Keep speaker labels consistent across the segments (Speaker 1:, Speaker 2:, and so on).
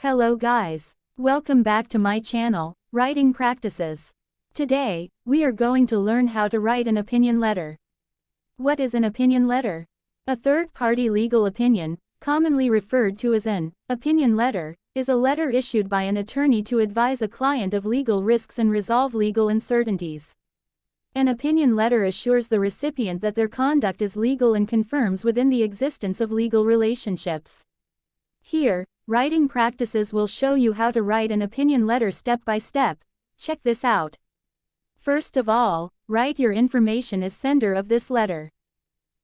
Speaker 1: Hello guys. Welcome back to my channel, Writing Practices. Today, we are going to learn how to write an opinion letter. What is an opinion letter? A third-party legal opinion, commonly referred to as an opinion letter, is a letter issued by an attorney to advise a client of legal risks and resolve legal uncertainties. An opinion letter assures the recipient that their conduct is legal and confirms within the existence of legal relationships. Here, Writing Practices will show you how to write an opinion letter step by step. Check this out. First of all, write your information as sender of this letter.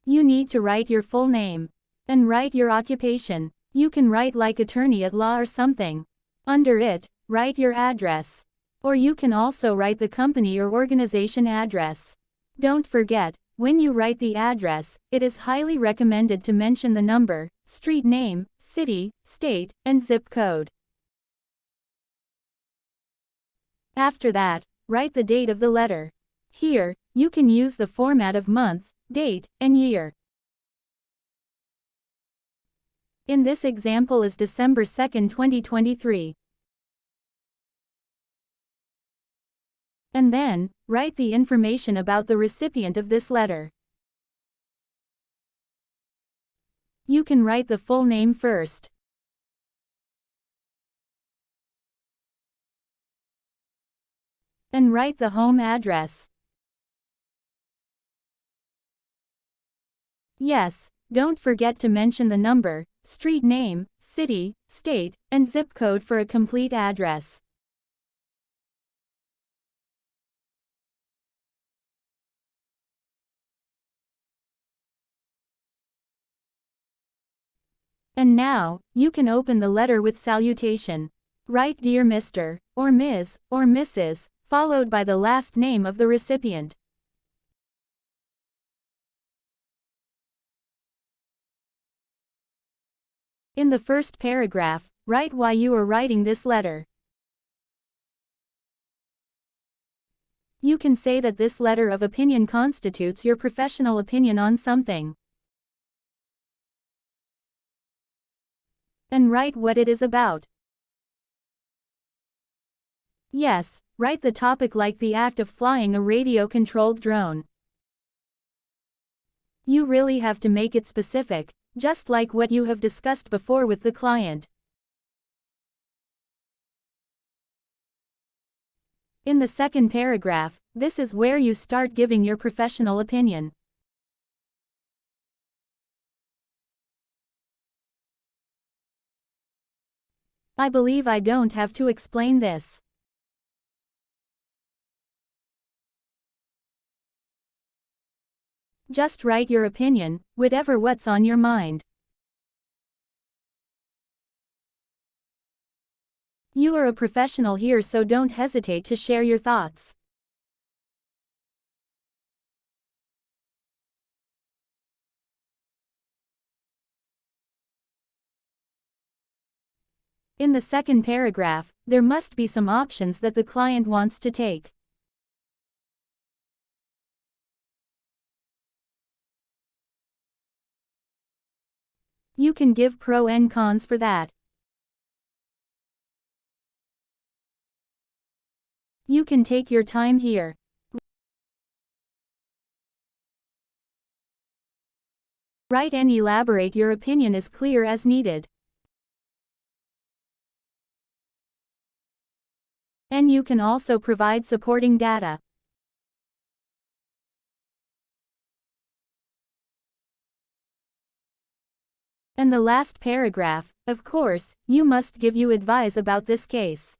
Speaker 1: You need to write your full name. And write your occupation. You can write like attorney at law or something. Under it, write your address. Or you can also write the company or organization address. Don't forget, when you write the address, it is highly recommended to mention the number, street name, city, state, and zip code. After that, write the date of the letter. Here, you can use the format of month, date, and year. In this example is December 2, 2023. And then, write the information about the recipient of this letter. You can write the full name first. And write the home address. Yes, don't forget to mention the number, street name, city, state, and zip code for a complete address. And now, you can open the letter with salutation. Write Dear Mr. or Ms. or Mrs., followed by the last name of the recipient. In the first paragraph, write why you are writing this letter. You can say that this letter of opinion constitutes your professional opinion on something. And write what it is about. Yes, write the topic like the act of flying a radio-controlled drone. You really have to make it specific, just like what you have discussed before with the client. In the second paragraph, this is where you start giving your professional opinion. I believe I don't have to explain this. Just write your opinion, whatever what's on your mind. You are a professional here, so don't hesitate to share your thoughts. In the second paragraph, there must be some options that the client wants to take. You can give pro and cons for that. You can take your time here. Write and elaborate your opinion as clear as needed. And you can also provide supporting data. And the last paragraph, of course, you must give you advice about this case.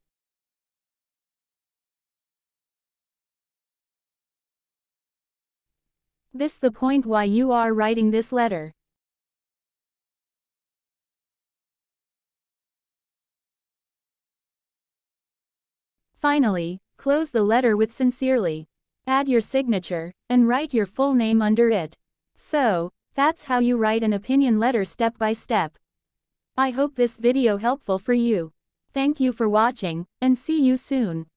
Speaker 1: This the point why you are writing this letter. Finally, close the letter with sincerely. Add your signature, and write your full name under it. So, that's how you write an opinion letter step by step. I hope this video helpful for you. Thank you for watching, and see you soon.